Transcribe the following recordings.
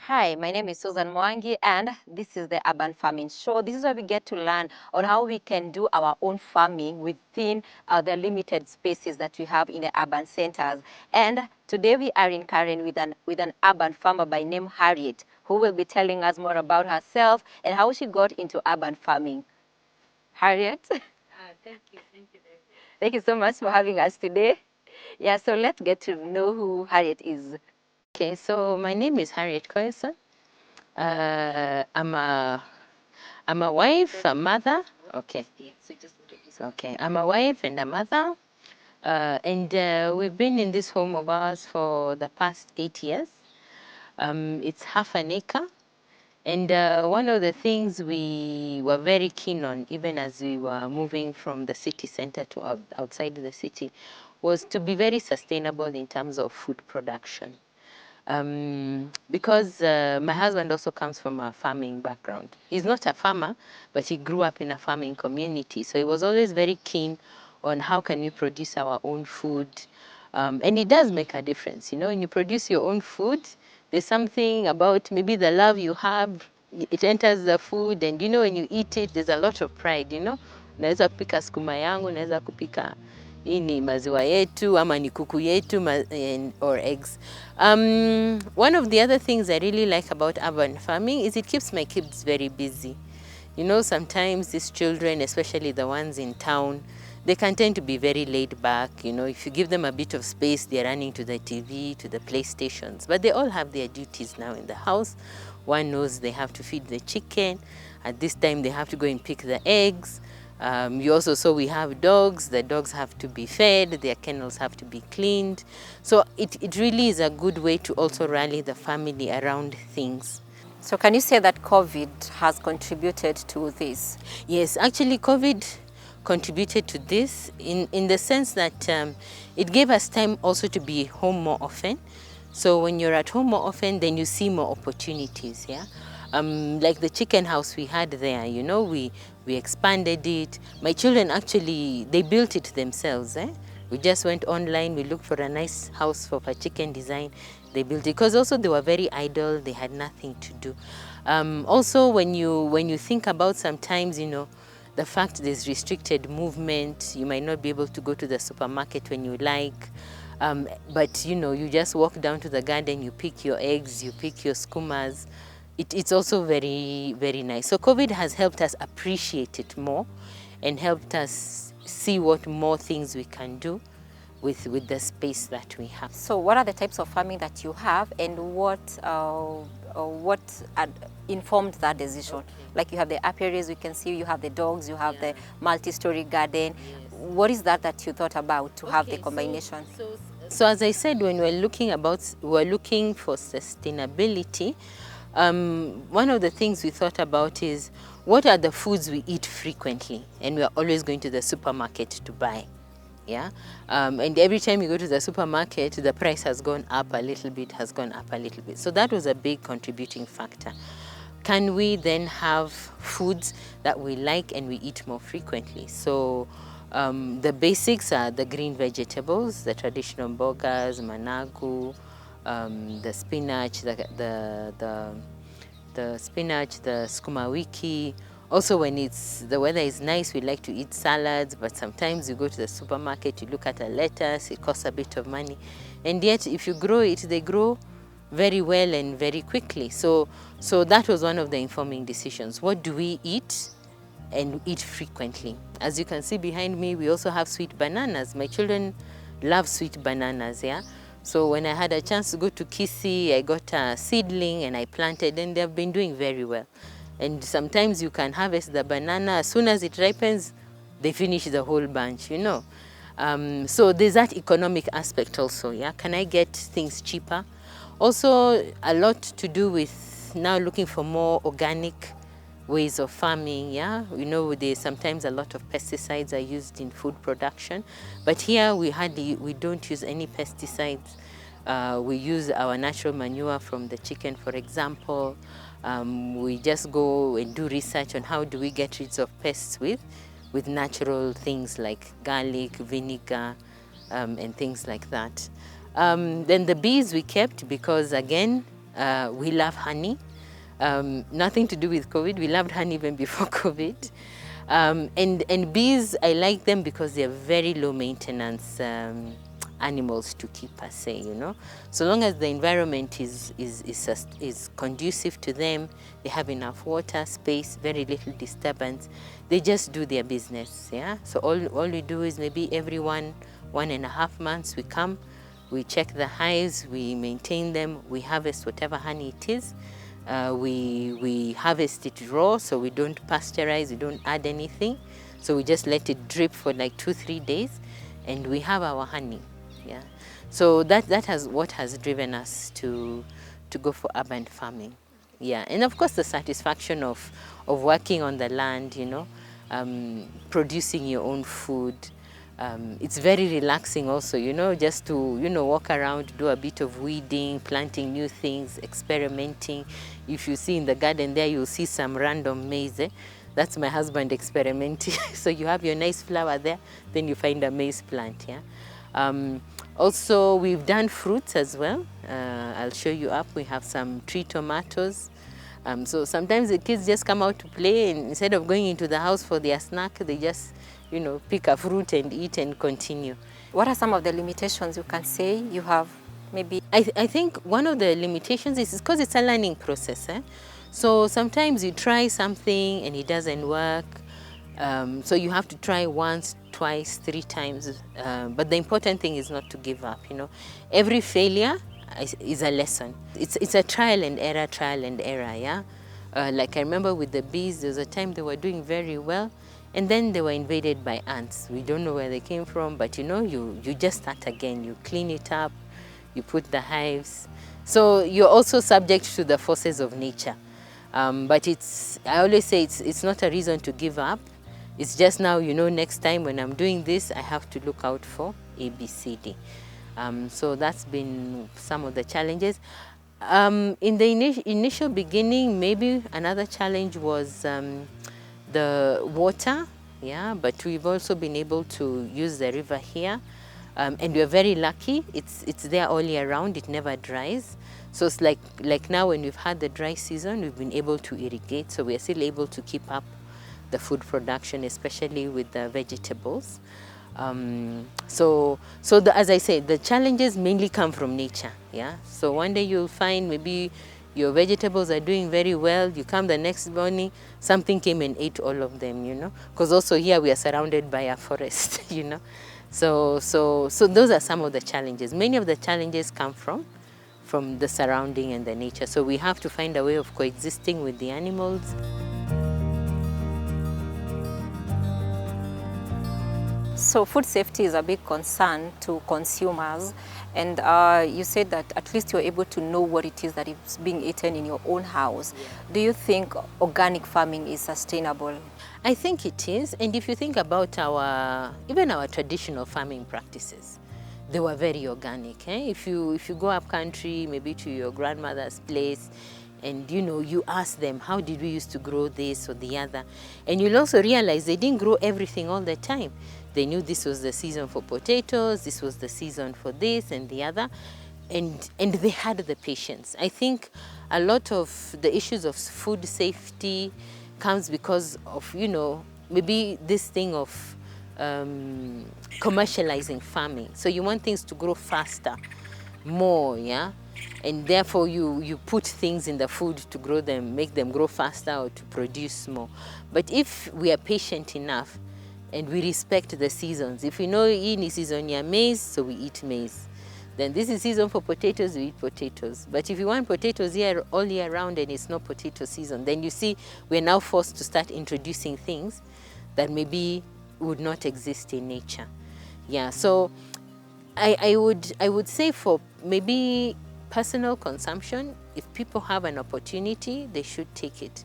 Hi, my name is Susan Mwangi, and this is the Urban Farming Show. This is where we get to learn on how we can do our own farming within the limited spaces that we have in the urban centers. And today we are in Karen with an urban farmer by name Harriet, who will be telling us more about herself and how she got into urban farming. Harriet, Thank you very much. thank you so much for having us today. Yeah, so let's get to know who Harriet is. Okay, so my name is Harriet Koyson. I'm a wife, a mother. Okay. Okay, I'm a wife and a mother. And we've been in this home of ours for the past 8 years. It's half an acre. And one of the things we were very keen on, even as we were moving from the city center to outside the city, was to be very sustainable in terms of food production. Because my husband also comes from a farming background. He's not a farmer, but he grew up in a farming community. So he was always very keen on how can we produce our own food. And it does make a difference. You know, when you produce your own food, there's something about maybe the love you have, it enters the food. And, you know, when you eat it, there's a lot of pride, you know. Naweza kupika sukuma yangu, naweza kupika hii ni maziwa yetu ama ni kuku yetu or eggs. One of the other things I really like about urban farming is it keeps my kids very busy. You know, sometimes these children, especially the ones in town, they can tend to be very laid back. You know, if you give them a bit of space, they're running to the TV, to the PlayStations. But they all have their duties now in the house. One knows they have to feed the chicken. At this time, they have to go and pick the eggs. You also saw we have dogs. The dogs have to be fed. Their kennels have to be cleaned. So it really is a good way to also rally the family around things. So can you say that COVID has contributed to this? Yes, actually COVID contributed to this in the sense that it gave us time also to be home more often. So when you're at home more often, then you see more opportunities, yeah? Like the chicken house we had there, you know, we expanded it. My children actually, they built it themselves, eh? We just went online, we looked for a nice house for a chicken design. They built it because also they were very idle, they had nothing to do. Also, when you think about sometimes, you know, the fact there's restricted movement, you might not be able to go to the supermarket when you like. But you know, you just walk down to the garden, you pick your eggs, you pick your skumas. It's also very, very nice. So COVID has helped us appreciate it more and helped us see what more things we can do with the space that we have. So what are the types of farming that you have, and what informed that decision? Okay. Like you have the apiaries, we can see you have the dogs, you have the multi-story garden. Yes. What is that you thought about to have the combination? So as I said, when we're looking for sustainability, one of the things we thought about is what are the foods we eat frequently, and we are always going to the supermarket to buy. Yeah, and every time you go to the supermarket, the price has gone up a little bit, So that was a big contributing factor. Can we then have foods that we like and we eat more frequently? So the basics are the green vegetables, the traditional mbogas, managu, the spinach, the spinach, the sukuma wiki. Also, when the weather is nice, we like to eat salads, but sometimes you go to the supermarket, you look at a lettuce, it costs a bit of money. And yet, if you grow it, they grow very well and very quickly. So that was one of the informing decisions. What do we eat and eat frequently? As you can see behind me, we also have sweet bananas. My children love sweet bananas, yeah? So when I had a chance to go to Kisii, I got a seedling and I planted, and they've been doing very well. And sometimes you can harvest the banana, as soon as it ripens, they finish the whole bunch, you know. So there's that economic aspect also, yeah? Can I get things cheaper? Also, a lot to do with now looking for more organic ways of farming, yeah? We know there's sometimes a lot of pesticides are used in food production, but here we don't use any pesticides. We use our natural manure from the chicken, for example. We just go and do research on how do we get rid of pests with natural things like garlic, vinegar, and things like that. Then the bees we kept because, again, We love honey. Nothing to do with COVID. We loved honey even before COVID. And bees, I like them because they're very low maintenance animals to keep per se, you know. So long as the environment is conducive to them, they have enough water, space, very little disturbance, they just do their business, yeah. So all we do is maybe every 1.5 months we come, we check the hives, we maintain them, we harvest whatever honey it is. We harvest it raw, so we don't pasteurize, we don't add anything. So we just let it drip for like 2-3 days, and we have our honey. Yeah. So that has what has driven us to go for urban farming. Yeah, and of course the satisfaction of working on the land, you know, producing your own food. It's very relaxing also, you know, just to, you know, walk around, do a bit of weeding, planting new things, experimenting. If you see in the garden there, you'll see some random maize. That's my husband experimenting. So you have your nice flower there, then you find a maize plant, yeah. Also, we've done fruits as well. I'll show you up. We have some tree tomatoes. So sometimes the kids just come out to play, and instead of going into the house for their snack, they just, you know, pick a fruit and eat and continue. What are some of the limitations you can say you have maybe? I think one of the limitations is because it's a learning process. So sometimes you try something and it doesn't work. So you have to try once, twice, 3 times. But the important thing is not to give up, you know. Every failure is a lesson. It's a trial and error, yeah. Like I remember with the bees, there was a time they were doing very well, and then they were invaded by ants. We don't know where they came from, but you know, you just start again. You clean it up, you put the hives. So you're also subject to the forces of nature. But I always say it's not a reason to give up. It's just now, you know, next time when I'm doing this, I have to look out for A, B, C, D. So that's been some of the challenges. In the initial beginning, maybe another challenge was the water, yeah, but we've also been able to use the river here. And we're very lucky, it's there all year round, it never dries. So it's like now when we've had the dry season, we've been able to irrigate, so we're still able to keep up the food production, especially with the vegetables. As I said, the challenges mainly come from nature, yeah. So one day you'll find maybe your vegetables are doing very well, you come the next morning, something came and ate all of them, you know, because also here we are surrounded by a forest, you know. So those are some of the challenges. Many of the challenges come from the surrounding and the nature. So we have to find a way of coexisting with the animals. So food safety is a big concern to consumers, and you said that at least you're able to know what it is that is being eaten in your own house. Yeah. Do you think organic farming is sustainable? I think it is, and if you think about even our traditional farming practices, they were very organic. If you go up country, maybe to your grandmother's place, and you know, you ask them, how did we used to grow this or the other? And you'll also realize they didn't grow everything all the time. They knew this was the season for potatoes, this was the season for this and the other, and they had the patience. I think a lot of the issues of food safety comes because of, you know, maybe this thing of commercializing farming. So you want things to grow faster, more, yeah? And therefore you put things in the food to grow them, make them grow faster or to produce more. But if we are patient enough and we respect the seasons, if we know in season ya maize, so we eat maize. Then this is season for potatoes, we eat potatoes. But if you want potatoes here all year round and it's not potato season, then you see we're now forced to start introducing things that maybe would not exist in nature. Yeah, so I would say for maybe personal consumption, if people have an opportunity, they should take it.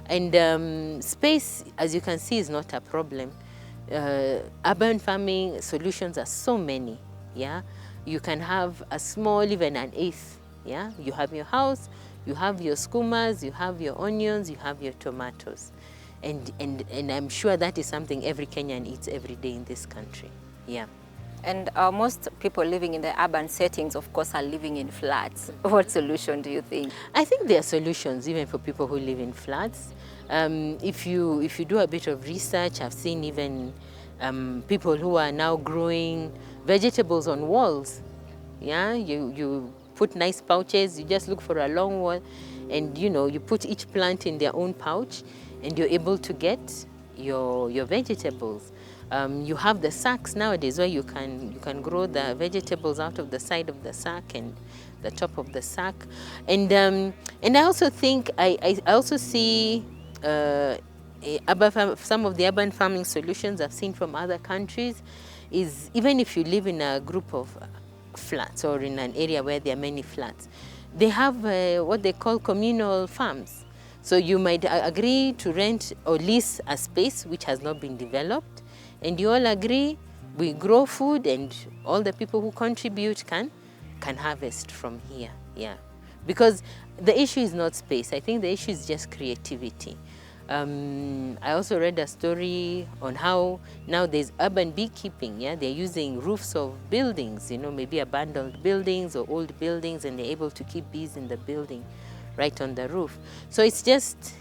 And space, as you can see, is not a problem. Urban farming solutions are so many, yeah. You can have a small, even an eighth, yeah. You have your house, you have your skumas, you have your onions, you have your tomatoes. And I'm sure that is something every Kenyan eats every day in this country, yeah. And most people living in the urban settings, of course, are living in flats. What solution do you think? I think there are solutions even for people who live in flats. If you do a bit of research, I've seen even people who are now growing vegetables on walls. Yeah, you put nice pouches. You just look for a long wall, and you put each plant in their own pouch, and you're able to get your vegetables. You have the sacks nowadays where you can grow the vegetables out of the side of the sack and the top of the sack, and I also think I also see some of the urban farming solutions I've seen from other countries is even if you live in a group of flats or in an area where there are many flats, they have what they call communal farms. So you might agree to rent or lease a space which has not been developed, and you all agree, we grow food, and all the people who contribute can harvest from here. Yeah, because the issue is not space. I think the issue is just creativity. I also read a story on how now there's urban beekeeping. Yeah, they're using roofs of buildings, maybe abandoned buildings or old buildings, and they're able to keep bees in the building right on the roof. So it's just,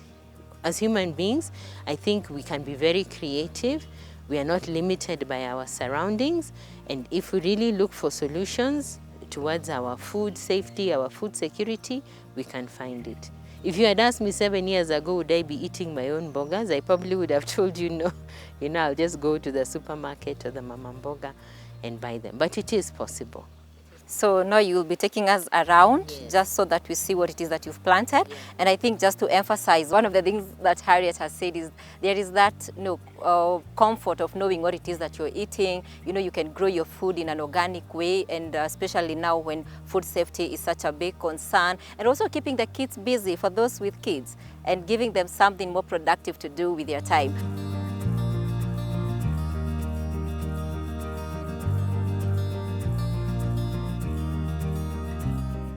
as human beings, I think we can be very creative. We are not limited by our surroundings. And if we really look for solutions towards our food safety, our food security, we can find it. If you had asked me 7 years ago, would I be eating my own burgers, I probably would have told you no. I'll just go to the supermarket or the mama mboga and buy them. But it is possible. So now you'll be taking us around, yes, just so that we see what it is that you've planted. Yeah. And I think just to emphasize, one of the things that Harriet has said is there is that comfort of knowing what it is that you're eating. You can grow your food in an organic way, and especially now when food safety is such a big concern, and also keeping the kids busy for those with kids and giving them something more productive to do with their time.